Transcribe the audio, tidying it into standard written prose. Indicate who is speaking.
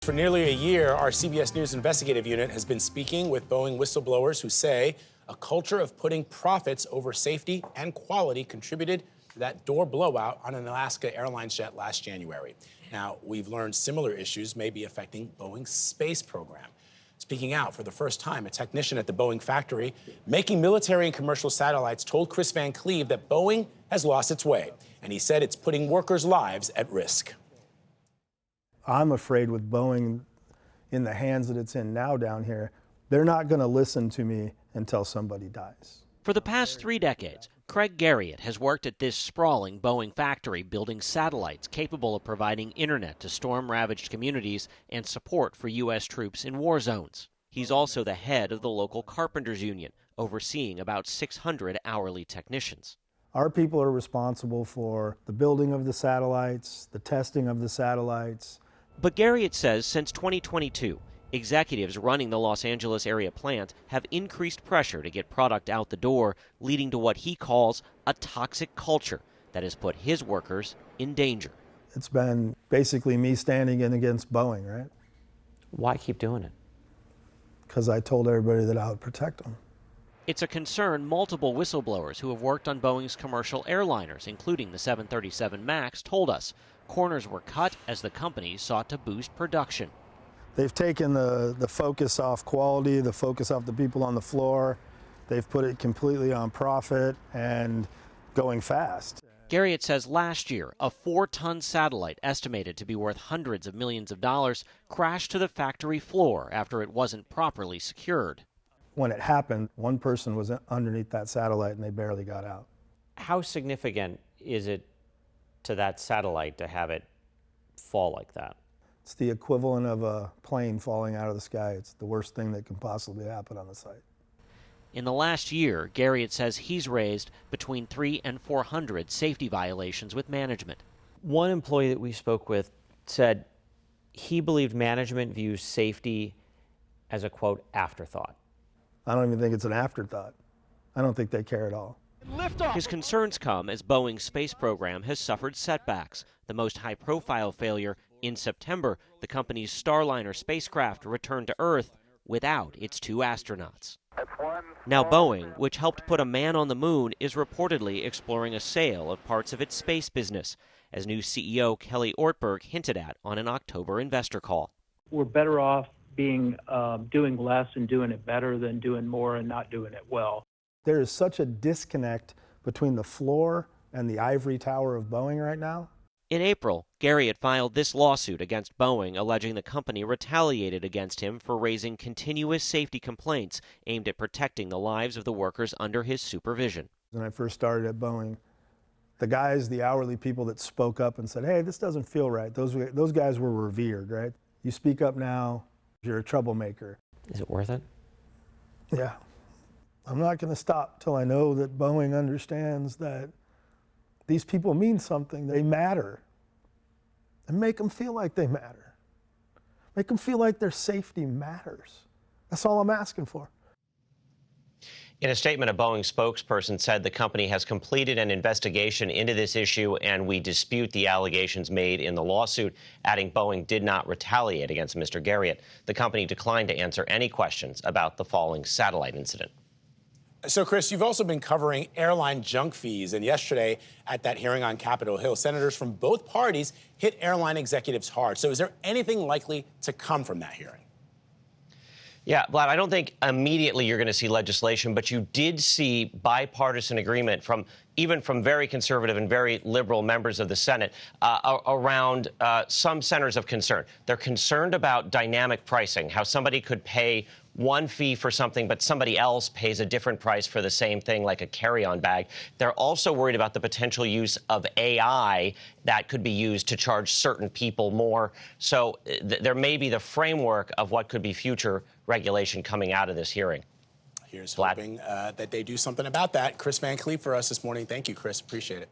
Speaker 1: For nearly a year, our CBS News investigative unit has been speaking with Boeing whistleblowers who say a culture of putting profits over safety and quality contributed to that door blowout on an Alaska Airlines jet last January. Now, we've learned similar issues may be affecting Boeing's space program. Speaking out for the first time, a technician at the Boeing factory making military and commercial satellites told Chris Van Cleve that Boeing has lost its way, and he said it's putting workers' lives at risk.
Speaker 2: I'm afraid with Boeing in the hands that it's in now down here, they're not going to listen to me until somebody dies.
Speaker 3: For the past 3 decades, Craig Garriott has worked at this sprawling Boeing factory building satellites capable of providing internet to storm-ravaged communities and support for U.S. troops in war zones. He's also the head of the local carpenters union, overseeing about 600 hourly technicians.
Speaker 2: Our people are responsible for the building of the satellites, the testing of the satellites.
Speaker 3: But Garriott says since 2022, executives running the Los Angeles area plant have increased pressure to get product out the door, leading to what he calls a toxic culture that has put his workers in danger.
Speaker 2: It's been basically me standing in against Boeing, right?
Speaker 3: Why keep doing it?
Speaker 2: Because I told everybody that I would protect them.
Speaker 3: It's a concern multiple whistleblowers who have worked on Boeing's commercial airliners, including the 737 MAX, told us. Corners were cut as the company sought to boost production.
Speaker 2: They've taken the focus off quality, the focus off the people on the floor. They've put it completely on profit and going fast.
Speaker 3: Garriott says last year, a 4-ton satellite estimated to be worth hundreds of millions of dollars crashed to the factory floor after it wasn't properly secured.
Speaker 2: When it happened, one person was underneath that satellite and they barely got out.
Speaker 4: How significant is it to that satellite to have it fall like that?
Speaker 2: It's the equivalent of a plane falling out of the sky. It's the worst thing that can possibly happen on the site.
Speaker 3: In the last year, Garriott says he's raised between 300 and 400 safety violations with management.
Speaker 4: One employee that we spoke with said he believed management views safety as a, quote, afterthought.
Speaker 2: I don't even think it's an afterthought. I don't think they care at all.
Speaker 3: His concerns come as Boeing's space program has suffered setbacks. The most high-profile failure in September, the company's Starliner spacecraft returned to Earth without its 2 astronauts. Now Boeing, which helped put a man on the moon, is reportedly exploring a sale of parts of its space business, as new CEO Kelly Ortberg hinted at on an October investor call.
Speaker 5: We're better off being doing less and doing it better than doing more and not doing it well.
Speaker 2: There is such a disconnect between the floor and the ivory tower of Boeing right now.
Speaker 3: In April, Garriott filed this lawsuit against Boeing, alleging the company retaliated against him for raising continuous safety complaints aimed at protecting the lives of the workers under his supervision.
Speaker 2: When I first started at Boeing, the guys, the hourly people that spoke up and said, hey, this doesn't feel right, those guys were revered, right? You speak up now, you're a troublemaker.
Speaker 4: Is it worth it?
Speaker 2: Yeah. I'm not going to stop till I know that Boeing understands that these people mean something. They matter. And make them feel like they matter. Make them feel like their safety matters. That's all I'm asking for.
Speaker 6: In a statement, a Boeing spokesperson said the company has completed an investigation into this issue and we dispute the allegations made in the lawsuit, adding Boeing did not retaliate against Mr. Garriott. The company declined to answer any questions about the falling satellite incident.
Speaker 1: So, Chris, you've also been covering airline junk fees, and yesterday at that hearing on Capitol Hill, senators from both parties hit airline executives hard. So is there anything likely to come from that hearing?
Speaker 6: Yeah, Vlad, I don't think immediately you're going to see legislation, but you did see bipartisan agreement even from very conservative and very liberal members of the Senate around some centers of concern. They're concerned about dynamic pricing, how somebody could pay one fee for something, but somebody else pays a different price for the same thing, like a carry-on bag. They're also worried about the potential use of AI that could be used to charge certain people more. So there may be the framework of what could be future regulation coming out of this hearing.
Speaker 1: Here's hoping that they do something about that. Chris Van Cleve for us this morning. Thank you, Chris. Appreciate it.